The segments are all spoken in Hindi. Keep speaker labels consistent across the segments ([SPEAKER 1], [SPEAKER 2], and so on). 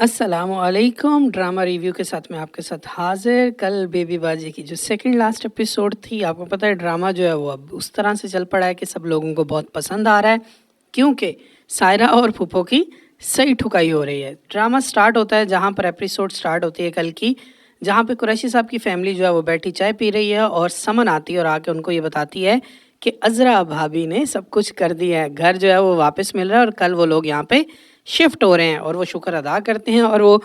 [SPEAKER 1] अस्सलामुअलैकुम। ड्रामा रिव्यू के साथ मैं आपके साथ हाजिर। कल बेबी बाजी की जो सेकंड लास्ट एपिसोड थी, आपको पता है ड्रामा जो है वो अब उस तरह से चल पड़ा है कि सब लोगों को बहुत पसंद आ रहा है, क्योंकि सायरा और फूफो की सही ठुकाई हो रही है। ड्रामा स्टार्ट होता है जहाँ पर एपिसोड स्टार्ट होती है कल की, जहाँ पे कुरैशी साहब की फैमिली जो है वो बैठी चाय पी रही है और समन आती है और आके उनको ये बताती है कि अजरा भाभी ने सब कुछ कर दिया है, घर जो है वो वापस मिल रहा है और कल वो लोग यहाँ पे शिफ्ट हो रहे हैं। और वो शुक्र अदा करते हैं और वो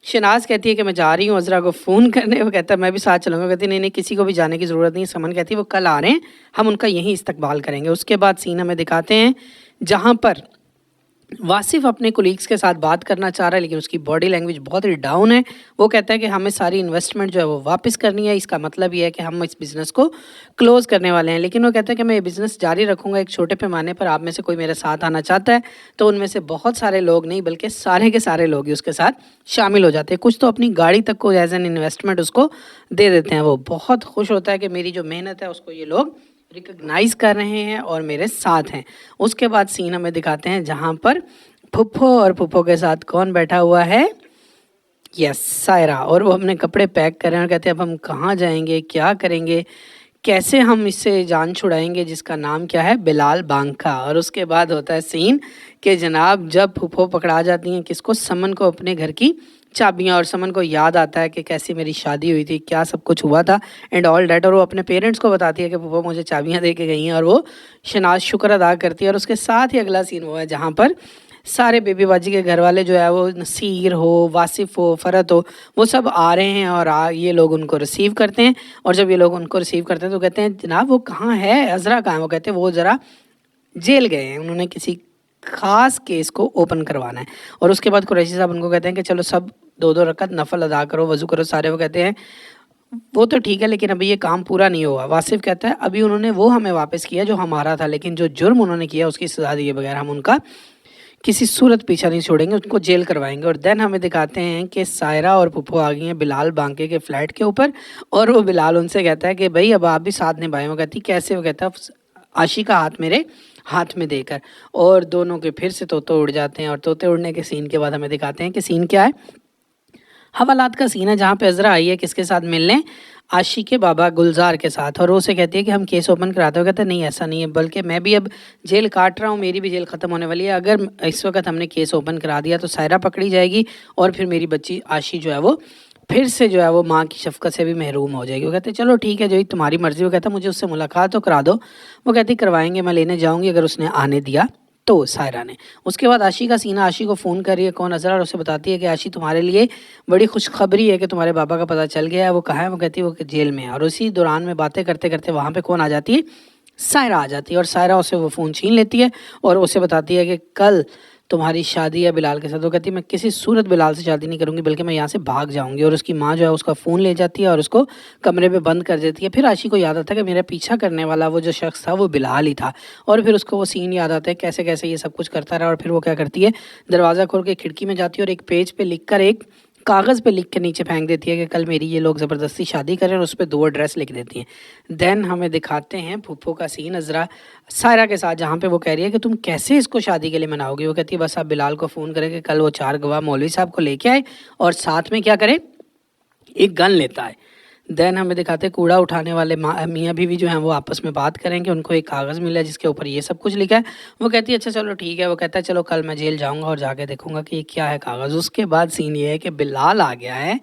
[SPEAKER 1] शनाज कहती है कि मैं जा रही हूँ अजरा को फ़ोन करने। वो कहता है मैं भी साथ चलूँगा। कहती नहीं नहीं, किसी को भी जाने की ज़रूरत नहीं। समन कहती है वो कल आ रहे हैं, हम उनका यहीं इस्तकबाल करेंगे। उसके बाद सीन हमें दिखाते हैं जहाँ पर वासिफ अपने कोलीग्स के साथ बात करना चाह रहा है, लेकिन उसकी बॉडी लैंग्वेज बहुत ही डाउन है। वो कहता है कि हमें सारी इन्वेस्टमेंट जो है वो वापस करनी है, इसका मतलब ये है कि हम इस बिज़नेस को क्लोज़ करने वाले हैं। लेकिन वो कहता है कि मैं ये बिज़नेस जारी रखूँगा एक छोटे पैमाने पर। आप में से कोई मेरे साथ आना चाहता है तो उनमें से बहुत सारे लोग नहीं बल्कि सारे के सारे लोग ही उसके साथ शामिल हो जाते हैं। कुछ तो अपनी गाड़ी तक को एज एन इन्वेस्टमेंट उसको दे देते हैं। वो बहुत खुश होता है कि मेरी जो मेहनत है उसको ये लोग रिकग्नाइज कर रहे हैं और मेरे साथ हैं। उसके बाद सीन हमें दिखाते हैं जहाँ पर फुफ्फो और फुफ्फो के साथ कौन बैठा हुआ है, यस सायरा। और वो अपने कपड़े पैक कर रहे हैं और कहते हैं अब हम कहाँ जाएंगे, क्या करेंगे, कैसे हम इससे जान छुड़ाएंगे जिसका नाम क्या है, बिलाल बांका। और उसके बाद होता है सीन कि जनाब जब फुफ्फो पकड़ा जाती हैं किसको, समन को, अपने घर की चाबियाँ। और समन को याद आता है कि कैसी मेरी शादी हुई थी, क्या सब कुछ हुआ था एंड ऑल डैट। और वो अपने पेरेंट्स को बताती है कि फुफ्फो मुझे चाबियाँ दे के गई हैं और वो शनाज शुक्र अदा करती है। और उसके साथ ही अगला सीन वो है जहाँ पर सारे बेबी बाजी के घर वाले जो है वो नसीर हो, वासिफ हो, फ़रत हो, वो सब आ रहे हैं और ये लोग उनको रिसीव करते हैं। और जब ये लोग उनको रिसीव करते हैं तो कहते हैं जनाब वो कहाँ है, अजरा कहाँ है। वो कहते हैं वो ज़रा जेल गए हैं, उन्होंने किसी ख़ास केस को ओपन करवाना है। और उसके बाद कुरैशी साहब उनको कहते हैं कि चलो सब दो दो रकत नफल अदा करो, वज़ू करो सारे। वो कहते हैं वो तो ठीक है लेकिन अभी ये काम पूरा नहीं हुआ। वासिफ कहता है अभी उन्होंने वो हमें वापस किया जो हमारा था, लेकिन जो जुर्म उन्होंने किया उसकी सज़ा दिए बगैर हम उनका किसी सूरत पीछा नहीं छोड़ेंगे, उनको जेल करवाएंगे। और देन हमें दिखाते हैं कि सायरा और फुफ्फो आ गई हैं बिलाल बांके के फ्लैट के ऊपर। और वो बिलाल उनसे कहता है कि भाई अब आप भी साथ निभाएं। वो कहती कैसे। वो कहता है आशी का हाथ मेरे हाथ में देकर। और दोनों के फिर से तोते उड़ जाते हैं। और तोते उड़ने के सीन के बाद हमें दिखाते हैं कि सीन क्या है, हवालात का सीन है जहाँ पे अजरा आई है किसके साथ मिलने, आशी के बाबा गुलजार के साथ। और वो उसे कहती है कि हम केस ओपन कराते हो। कहते हैं नहीं ऐसा नहीं है, बल्कि मैं भी अब जेल काट रहा हूँ, मेरी भी जेल ख़त्म होने वाली है। अगर इस वक्त हमने केस ओपन करा दिया तो सायरा पकड़ी जाएगी और फिर मेरी बच्ची आशी जो है वो फिर से जो है वो माँ की शफकत से भी महरूम हो जाएगी। वो कहते हैं चलो ठीक है जो ही तुम्हारी मर्ज़ी। वो कहता है मुझे उससे मुलाकात तो करा दो। वो कहती करवाएंगे, मैं लेने जाऊँगी अगर उसने आने दिया तो सायरा ने। उसके बाद आशी का सीना, आशी को फ़ोन कर रही है कौन, अजरा। और उसे बताती है कि आशी तुम्हारे लिए बड़ी खुशखबरी है कि तुम्हारे बाबा का पता चल गया है। वो कहाँ है। वो कहती है वो जेल में है। और उसी दौरान में बातें करते करते वहाँ पे कौन आ जाती है, सायरा आ जाती है। और सायरा उसे वो फ़ोन छीन लेती है और उसे बताती है कि कल तुम्हारी शादी है बिलाल के साथ। वो कहती है मैं किसी सूरत बिलाल से शादी नहीं करूँगी बल्कि मैं यहाँ से भाग जाऊँगी। और उसकी माँ जो है उसका फ़ोन ले जाती है और उसको कमरे में बंद कर देती है। फिर आशी को याद आता है कि मेरा पीछा करने वाला वो जो शख्स था वो बिलाल ही था। और फिर उसको वो सीन याद आता है कैसे कैसे ये सब कुछ करता रहा। और फिर वो क्या करती है, दरवाज़ा खोल के खिड़की में जाती है और एक पेज पे लिख कर, एक कागज़ पे लिख के नीचे फेंक देती है कि कल मेरी ये लोग ज़बरदस्ती शादी करें। और उस पर 2 एड्रेस लिख देती हैं। देन हमें दिखाते हैं फूफो का सीन अजरा सायरा के साथ, जहाँ पे वो कह रही है कि तुम कैसे इसको शादी के लिए मनाओगे। वो कहती है बस आप बिलाल को फ़ोन करें कि कल वो 4 गवाह मौलवी साहब को लेके आए और साथ में क्या करे, एक गन लेता है। देन हमें दिखाते हैं कूड़ा उठाने वाले मियाँ बीवी जो हैं वो आपस में बात करेंगे। उनको एक कागज़ मिला है जिसके ऊपर ये सब कुछ लिखा है। वो कहती है अच्छा चलो ठीक है। वो कहता है चलो कल मैं जेल जाऊँगा और जाके देखूँगा कि ये क्या है कागज़। उसके बाद सीन ये है कि बिलाल आ गया है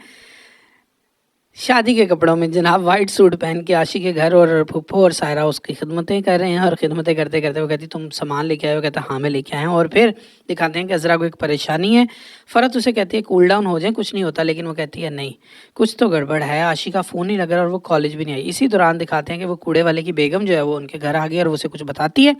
[SPEAKER 1] शादी के कपड़ों में, जनाब वाइट सूट पहन के आशी के घर। और फुफ्फो और सायरा उसकी खिदमतें कर रहे हैं। और ख़िदमतें करते करते वो कहती तुम सामान लेके आए हो। कहता हाँ मैं लेके आया हूँ। और फिर दिखाते हैं कि अजरा को एक परेशानी है। फ़रत उसे कहती है कूल डाउन हो जाए, कुछ नहीं होता। लेकिन वो कहती है नहीं कुछ तो गड़बड़ है, आशी का फ़ोन नहीं लग रहा और वो कॉलेज भी नहीं आई। इसी दौरान दिखाते हैं कि वो कूड़े वाले की बेगम जो है वो उनके घर आ गई और उसे कुछ बताती है।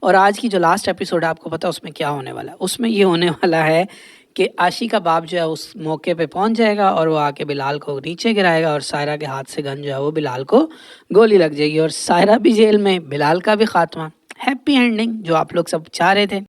[SPEAKER 1] और आज की जो लास्ट एपिसोड है आपको पता है उसमें क्या होने वाला है। उसमें ये होने वाला है कि आशी का बाप जो है उस मौके पे पहुंच जाएगा और वो आके बिलाल को नीचे गिराएगा और सायरा के हाथ से गन जो है वो बिलाल को गोली लग जाएगी और सायरा भी जेल में, बिलाल का भी खात्मा। हैप्पी एंडिंग जो आप लोग सब चाह रहे थे।